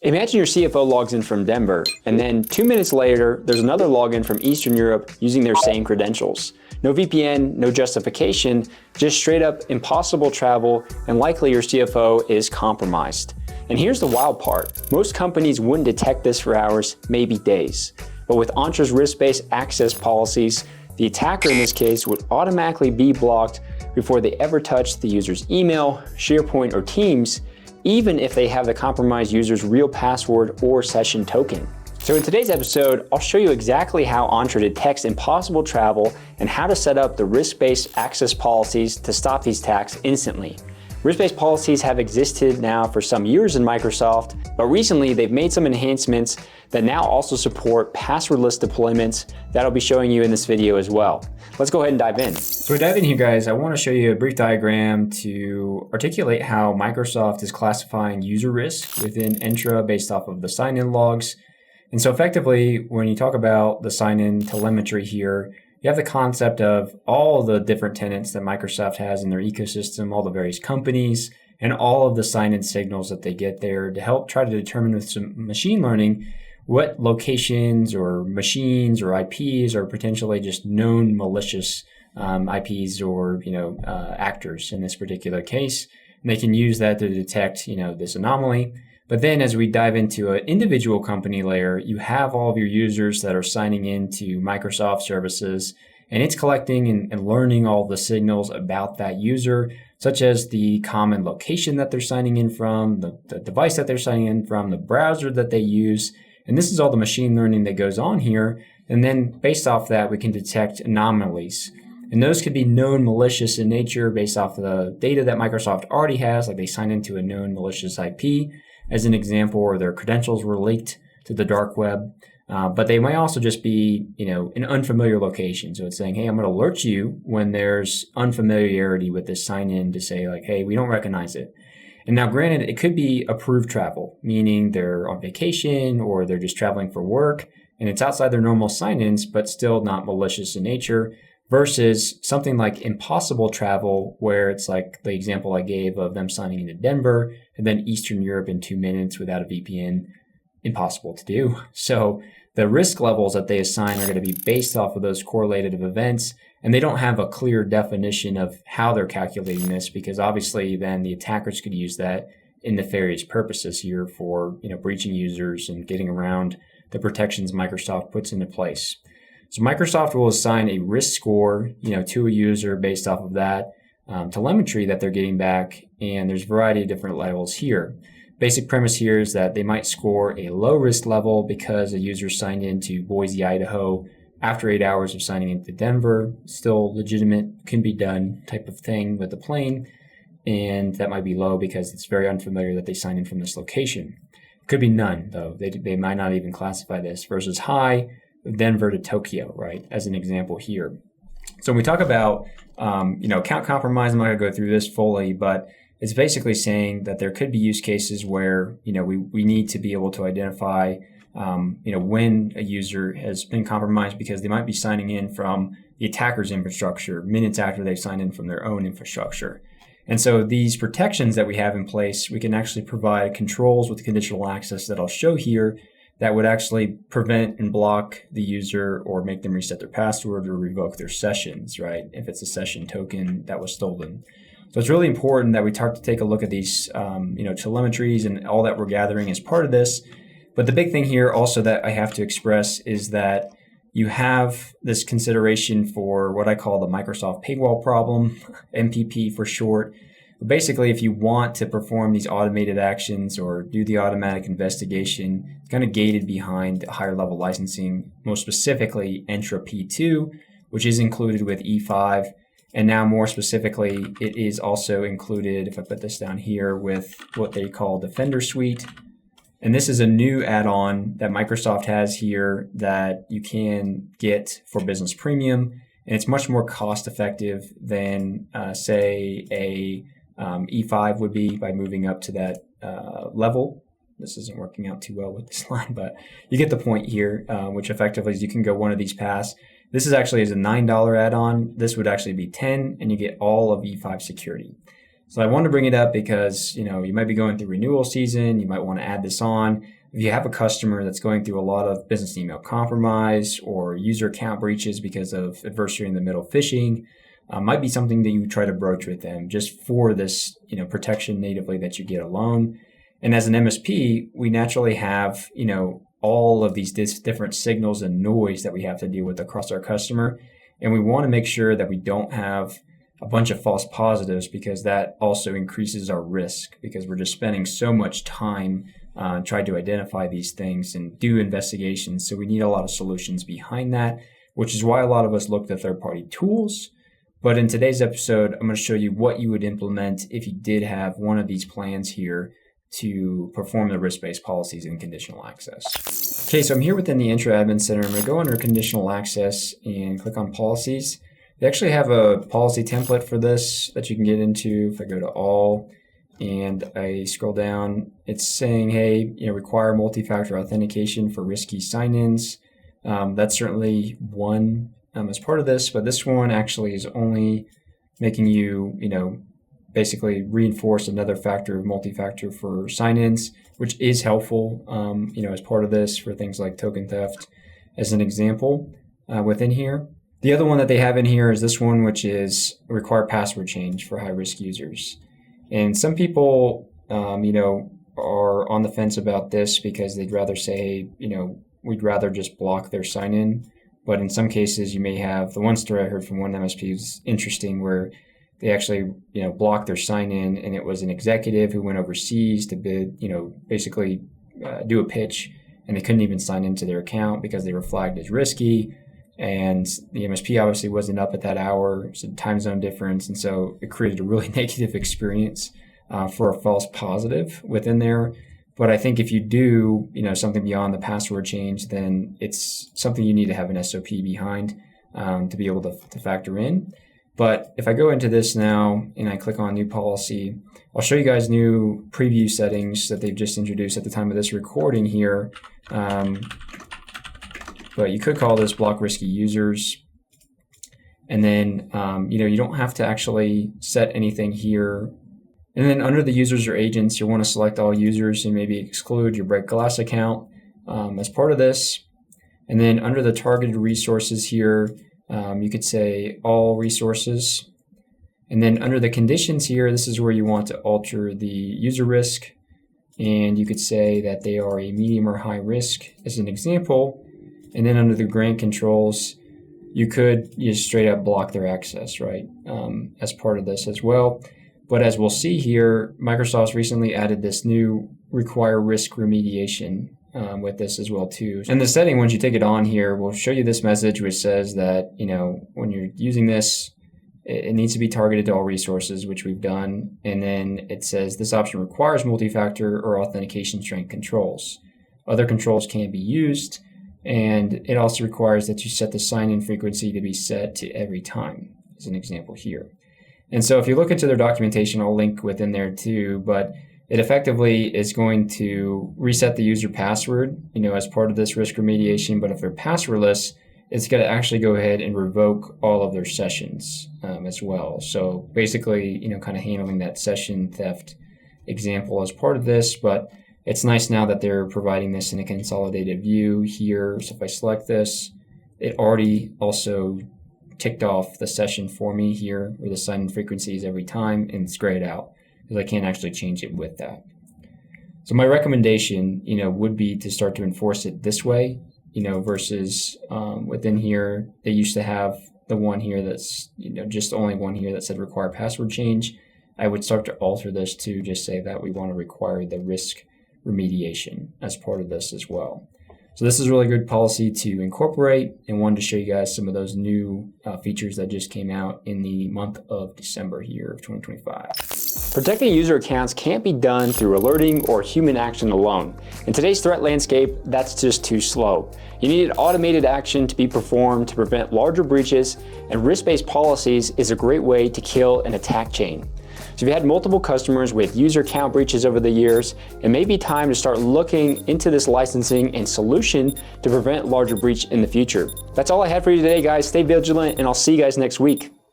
Imagine your CFO logs in from Denver, and then 2 minutes later, there's another login from Eastern Europe using their same credentials. No VPN, no justification, just straight up impossible travel, and likely your CFO is compromised. And here's the wild part. Most companies wouldn't detect this for hours, maybe days. But with Entra's risk-based access policies, the attacker in this case would automatically be blocked before they ever touch the user's email, SharePoint, or Teams, even if they have the compromised user's real password or session token. So in today's episode, I'll show you exactly how Entra detects impossible travel and how to set up the risk-based access policies to stop these attacks instantly. Risk-based policies have existed now for some years in Microsoft, but recently they've made some enhancements that now also support passwordless deployments that I'll be showing you in this video as well. Let's go ahead and dive in. So to dive in here, guys, I want to show you a brief diagram to articulate how Microsoft is classifying user risk within Entra based off of the sign-in logs. And so effectively, when you talk about the sign-in telemetry here, you have the concept of all the different tenants that Microsoft has in their ecosystem, all the various companies, and all of the sign-in signals that they get there to help try to determine with some machine learning what locations or machines or IPs are potentially just known malicious IPs or actors in this particular case. And they can use that to detect this anomaly. But then as we dive into an individual company layer, you have all of your users that are signing into Microsoft services, and it's collecting and learning all the signals about that user, such as the common location that they're signing in from, the device that they're signing in from, the browser that they use. And this is all the machine learning that goes on here. And then based off that, we can detect anomalies. And those could be known malicious in nature based off the data that Microsoft already has, like they sign into a known malicious IP, as an example, or their credentials were leaked to the dark web. But they might also just be, an unfamiliar location. So it's saying, hey, I'm going to alert you when there's unfamiliarity with this sign-in to say like, hey, we don't recognize it. And now granted, it could be approved travel, meaning they're on vacation or they're just traveling for work and it's outside their normal sign-ins, but still not malicious in nature, versus something like impossible travel, where it's like the example I gave of them signing into Denver and then Eastern Europe in 2 minutes without a VPN. Impossible to do. So the risk levels that they assign are going to be based off of those correlative events, and they don't have a clear definition of how they're calculating this, because obviously then the attackers could use that in nefarious purposes here for breaching users and getting around the protections Microsoft puts into place. So Microsoft will assign a risk score, to a user based off of that telemetry that they're getting back, and there's a variety of different levels here. Basic premise here is that they might score a low risk level because a user signed into Boise, Idaho after 8 hours of signing into Denver. Still legitimate, can be done type of thing with the plane, and that might be low because it's very unfamiliar that they signed in from this location. Could be none though. They might not even classify this, versus high, Denver to Tokyo, right, as an example here. So when we talk about, account compromise, I'm not going to go through this fully, but it's basically saying that there could be use cases where, we need to be able to identify, when a user has been compromised because they might be signing in from the attacker's infrastructure minutes after they've signed in from their own infrastructure. And so these protections that we have in place, we can actually provide controls with conditional access that I'll show here that would actually prevent and block the user or make them reset their password or revoke their sessions, right? If it's a session token that was stolen. So it's really important that we take a look at these, telemetries and all that we're gathering as part of this. But the big thing here also that I have to express is that you have this consideration for what I call the Microsoft paywall problem, MPP for short. But basically, if you want to perform these automated actions or do the automatic investigation, it's kind of gated behind higher level licensing, most specifically Entra P2, which is included with E5. And now more specifically, it is also included, if I put this down here, with what they call Defender Suite. And this is a new add-on that Microsoft has here that you can get for Business Premium. And it's much more cost-effective than, say, a E5 would be by moving up to that level. This isn't working out too well with this line, but you get the point here, which effectively is you can go one of these paths. This is actually as a $9 add-on. This would actually be $10, and you get all of E5 security. So I wanted to bring it up because, you might be going through renewal season. You might want to add this on. If you have a customer that's going through a lot of business email compromise or user account breaches because of adversary in the middle phishing, might be something that you try to broach with them just for this, protection natively that you get alone. And as an MSP, we naturally have, all of these different signals and noise that we have to deal with across our customer. And we want to make sure that we don't have a bunch of false positives, because that also increases our risk, because we're just spending so much time trying to identify these things and do investigations. So we need a lot of solutions behind that, which is why a lot of us look to third-party tools. But in today's episode, I'm going to show you what you would implement if you did have one of these plans here to perform the risk-based policies in conditional access. Okay, so I'm here within the Entra Admin Center. I'm going to go under conditional access and click on policies. They actually have a policy template for this that you can get into. If I go to all and I scroll down, it's saying, hey, require multi-factor authentication for risky sign-ins. That's certainly one as part of this, but this one actually is only making you, basically reinforce another factor of multi-factor for sign-ins, which is helpful, as part of this for things like token theft, as an example within here. The other one that they have in here is this one, which is require password change for high-risk users. And some people, are on the fence about this because they'd rather say, we'd rather just block their sign-in. But in some cases, you may have, the one story I heard from one MSP was interesting, where they actually, blocked their sign-in, and it was an executive who went overseas to bid, basically do a pitch, and they couldn't even sign into their account because they were flagged as risky. And the MSP obviously wasn't up at that hour, so time zone difference, and so it created a really negative experience for a false positive within there. But I think if you do, something beyond the password change, then it's something you need to have an SOP behind to be able to factor in. But if I go into this now and I click on new policy, I'll show you guys new preview settings that they've just introduced at the time of this recording here. But you could call this block risky users. And then, you don't have to actually set anything here. And then under the users or agents, you'll want to select all users and maybe exclude your break glass account as part of this. And then under the targeted resources here, you could say all resources. And then under the conditions here, this is where you want to alter the user risk. And you could say that they are a medium or high risk as an example. And then under the grant controls, you could just straight up block their access, right, as part of this as well. But as we'll see here, Microsoft's recently added this new require risk remediation with this as well too. And the setting, once you take it on here, will show you this message which says that, when you're using this, it needs to be targeted to all resources, which we've done. And then it says this option requires multi-factor or authentication strength controls. Other controls can be used. And it also requires that you set the sign-in frequency to be set to every time, as an example here. And so if you look into their documentation, I'll link within there too, but it effectively is going to reset the user password, as part of this risk remediation. But if they're passwordless, it's going to actually go ahead and revoke all of their sessions as well. So basically, kind of handling that session theft example as part of this. But it's nice now that they're providing this in a consolidated view here. So if I select this, it already also ticked off the session for me here, where the sign-in frequency is every time, and it's grayed out because I can't actually change it with that. So my recommendation, would be to start to enforce it this way, versus within here, they used to have the one here that's, just only one here that said require password change. I would start to alter this to just say that we want to require the risk remediation as part of this as well. So this is a really good policy to incorporate, and wanted to show you guys some of those new features that just came out in the month of December here of 2025. Protecting user accounts can't be done through alerting or human action alone. In today's threat landscape, that's just too slow. You need automated action to be performed to prevent larger breaches, and risk-based policies is a great way to kill an attack chain. So if you had multiple customers with user account breaches over the years, it may be time to start looking into this licensing and solution to prevent larger breach in the future. That's all I had for you today, guys. Stay vigilant, and I'll see you guys next week.